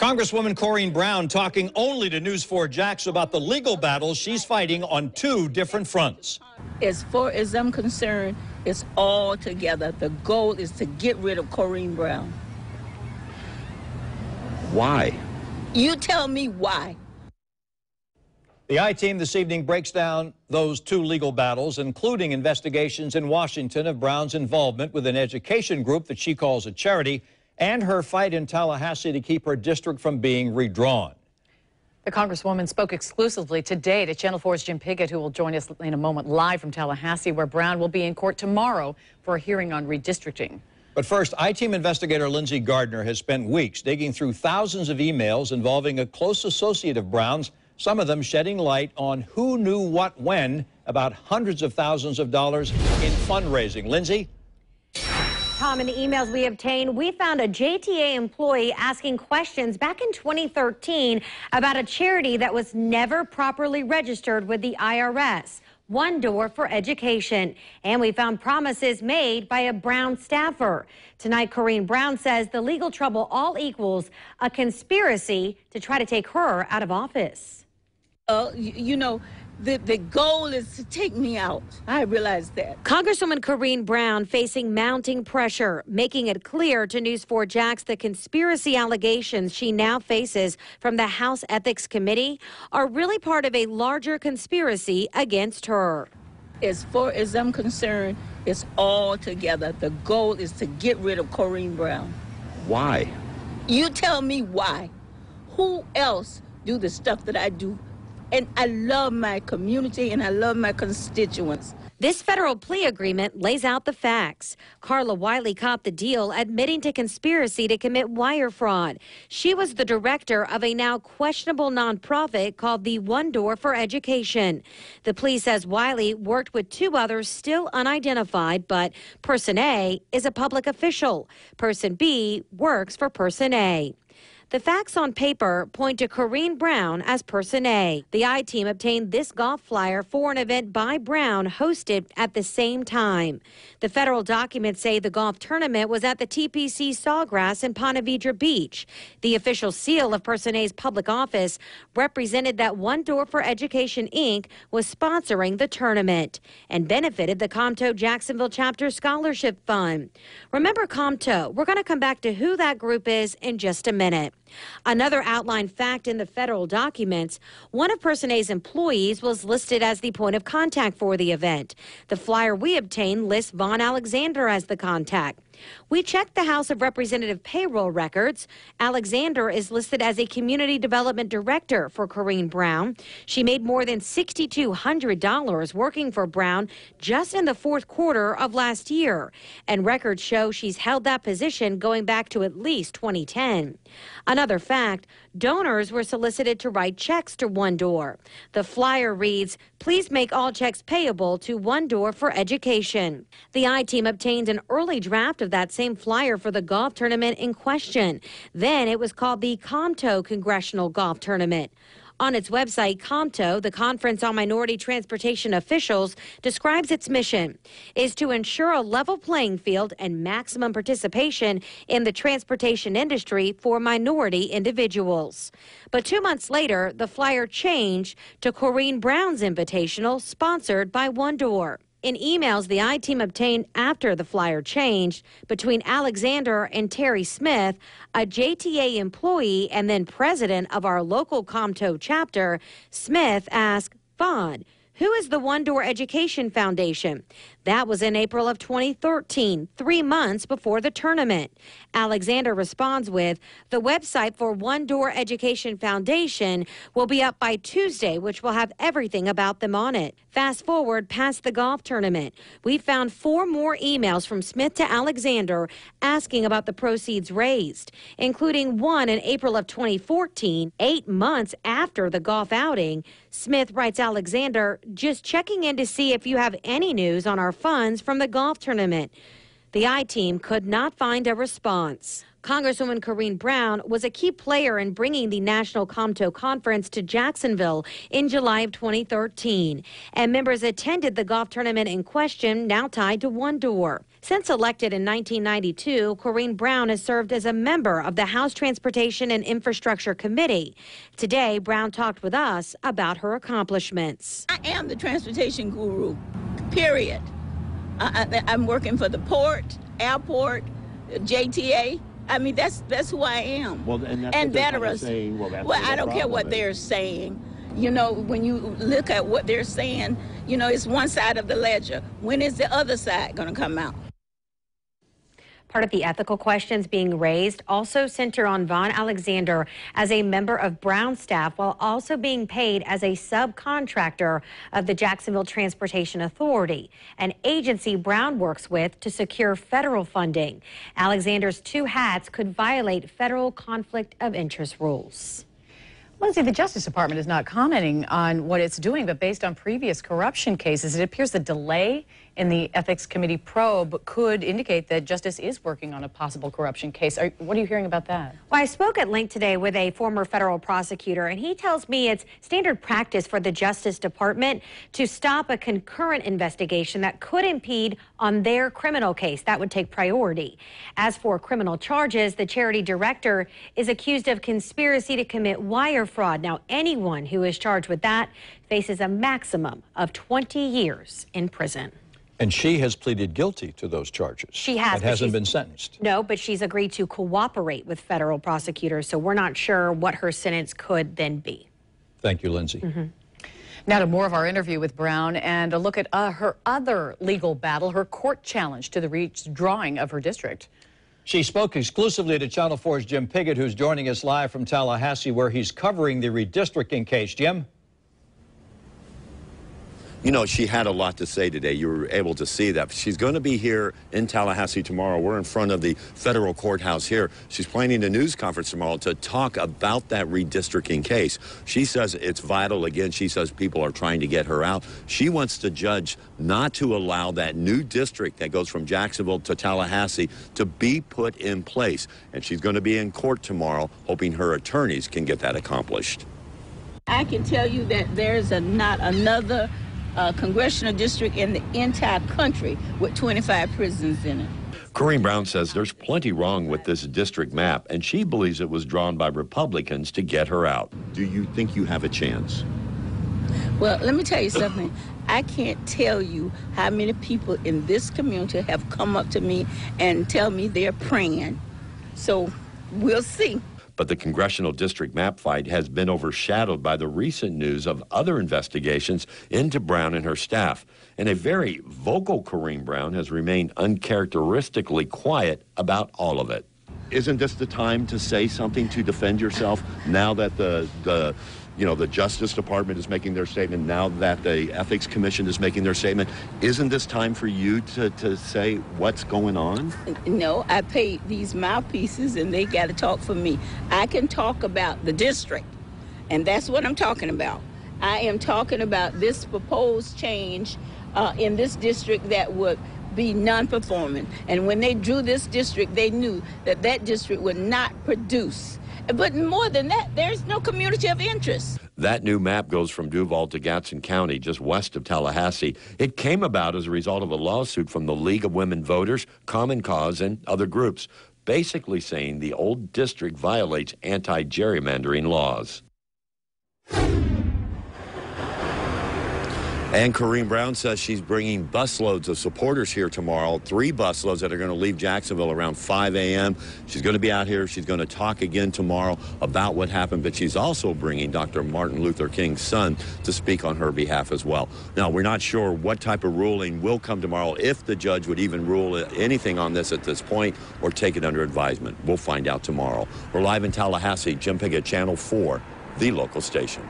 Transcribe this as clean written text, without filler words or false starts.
Congresswoman Corrine Brown talking only to News 4 Jax about the legal battles she's fighting on two different fronts. As far as I'm concerned, it's all together. The goal is to get rid of Corrine Brown. Why? You tell me why. The I-Team this evening breaks down those two legal battles, including investigations in Washington of Brown's involvement with an education group that she calls a charity, and her fight in Tallahassee to keep her district from being redrawn. The Congresswoman spoke exclusively today to Channel 4's Jim Piggott, who will join us in a moment live from Tallahassee, where Brown will be in court tomorrow for a hearing on redistricting. But first, I-Team investigator Lindsay Gardner has spent weeks digging through thousands of emails involving a close associate of Brown's, some of them shedding light on who knew what when about hundreds of thousands of dollars in fundraising. Lindsay? Tom, in the emails we obtained, we found a JTA employee asking questions back in 2013 about a charity that was never properly registered with the IRS, One Door for Education. And we found promises made by a Brown staffer. Tonight, Corrine Brown says the legal trouble all equals a conspiracy to try to take her out of office. You know, the goal is to take me out. I realize that. Congresswoman Corrine Brown facing mounting pressure, making it clear to News 4 Jax the conspiracy allegations she now faces from the House Ethics Committee are really part of a larger conspiracy against her. As far as I'm concerned, it's all together. The goal is to get rid of Corrine Brown. Why? You tell me why. Who else do the stuff that I do? And I love my community and I love my constituents. This federal plea agreement lays out the facts. Carla Wiley copped the deal, admitting to conspiracy to commit wire fraud. She was the director of a now questionable nonprofit called the One Door for Education. The plea says Wiley worked with two others still unidentified, but Person A is a public official. Person B works for Person A. The facts on paper point to Corrine Brown as Person A. The I-Team obtained this golf flyer for an event by Brown hosted at the same time. The federal documents say the golf tournament was at the TPC Sawgrass in Ponte Vedra Beach. The official seal of Person A's public office represented that One Door for Education, Inc. was sponsoring the tournament and benefited the Comto Jacksonville Chapter Scholarship Fund. Remember Comto? We're going to come back to who that group is in just a minute. Another outlined fact in the federal documents, one of Person A's employees was listed as the point of contact for the event. The flyer we obtained lists Vaughn Alexander as the contact. We checked the House of Representative payroll records. Alexander is listed as a community development director for Corrine Brown. She made more than $6,200 working for Brown just in the fourth quarter of last year. And records show she's held that position going back to at least 2010. Another fact, donors were solicited to write checks to One Door. The flyer reads, "Please make all checks payable to One Door for Education." The I-Team obtained an early draft of that same flyer for the golf tournament in question. Then it was called the Comto Congressional Golf Tournament. On its website, Comto, the Conference on Minority Transportation Officials, describes its mission is to ensure a level playing field and maximum participation in the transportation industry for minority individuals. But 2 months later, the flyer changed to Corrine Brown's Invitational, sponsored by One Door. In emails the I-Team obtained after the flyer changed between Alexander and Terry Smith, a JTA employee and then president of our local Comto chapter, Smith asked, "Vaughn, who is the One Door Education Foundation?" That was in April of 2013, 3 months before the tournament. Alexander responds with, "The website for One Door Education Foundation will be up by Tuesday, which will have everything about them on it." Fast forward past the golf tournament. We found 4 more emails from Smith to Alexander asking about the proceeds raised, including one in April of 2014, 8 months after the golf outing. Smith writes Alexander, "Just checking in to see if you have any news on our funds from the golf tournament." The I-Team could not find a response. Congresswoman Corrine Brown was a key player in bringing the National Comto Conference to Jacksonville in July of 2013, and members attended the golf tournament in question, now tied to One Door. Since elected in 1992, Corrine Brown has served as a member of the House Transportation and Infrastructure Committee. Today, Brown talked with us about her accomplishments. I am the transportation guru, period. I'm working for the port, airport, JTA. I mean, that's who I am. Well, and veterans. Well, I don't care what they're saying. You know, when you look at what they're saying, you know, it's one side of the ledger. When is the other side going to come out? Part of the ethical questions being raised also center on Vaughn Alexander as a member of Brown's staff while also being paid as a subcontractor of the Jacksonville Transportation Authority, an agency Brown works with to secure federal funding. Alexander's two hats could violate federal conflict of interest rules. Lindsay, the Justice Department is not commenting on what it's doing, but based on previous corruption cases, it appears the delay in the Ethics Committee probe could indicate that Justice is working on a possible corruption case. What are you hearing about that? Well, I spoke at length today with a former federal prosecutor, and he tells me it's standard practice for the Justice Department to stop a concurrent investigation that could impede on their criminal case. That would take priority. As for criminal charges, the charity director is accused of conspiracy to commit wire fraud. Now, anyone who is charged with that faces a maximum of 20 years in prison. And she has pleaded guilty to those charges. She has. And hasn't been sentenced. No, but she's agreed to cooperate with federal prosecutors, so we're not sure what her sentence could then be. Thank you, Lindsay. Now to more of our interview with Brown and a look at her other legal battle, her court challenge to the redrawing of her district. She spoke exclusively to Channel 4's Jim Piggott, who's joining us live from Tallahassee, where he's covering the redistricting case. Jim? You know, she had a lot to say today. You were able to see that. She's going to be here in Tallahassee tomorrow. We're in front of the federal courthouse here. She's planning a news conference tomorrow to talk about that redistricting case. She says it's vital. Again, she says people are trying to get her out. She wants the judge not to allow that new district that goes from Jacksonville to Tallahassee to be put in place. And she's going to be in court tomorrow, hoping her attorneys can get that accomplished. I can tell you that there's not another congressional district in the entire country with 25 prisons in it. Corrine Brown says there's plenty wrong with this district map, and she believes it was drawn by Republicans to get her out. Do you think you have a chance? Well, let me tell you something. I can't tell you how many people in this community have come up to me and tell me they're praying. So we'll see. But the congressional district map fight has been overshadowed by the recent news of other investigations into Brown and her staff. And a very vocal Corrine Brown has remained uncharacteristically quiet about all of it. Isn't this the time to say something to defend yourself now that the Justice Department is making their statement, now that the Ethics Commission is making their statement? Isn't this time for you to say what's going on? No, I paid these mouthpieces and they got to talk for me. I can talk about the district, and that's what I'm talking about. I am talking about this proposed change in this district that would be non-performing. And when they drew this district, they knew that that district would not produce. But more than that, there's no community of interest. That new map goes from Duval to Gadsden County, just west of Tallahassee. It came about as a result of a lawsuit from the League of Women Voters, Common Cause, and other groups, basically saying the old district violates anti-gerrymandering laws. And Corrine Brown says she's bringing busloads of supporters here tomorrow, 3 busloads that are going to leave Jacksonville around 5 a.m. She's going to be out here. She's going to talk again tomorrow about what happened, but she's also bringing Dr. Martin Luther King's son to speak on her behalf as well. Now, we're not sure what type of ruling will come tomorrow, if the judge would even rule anything on this at this point or take it under advisement. We'll find out tomorrow. We're live in Tallahassee. Jim Piggott, Channel 4, the local station.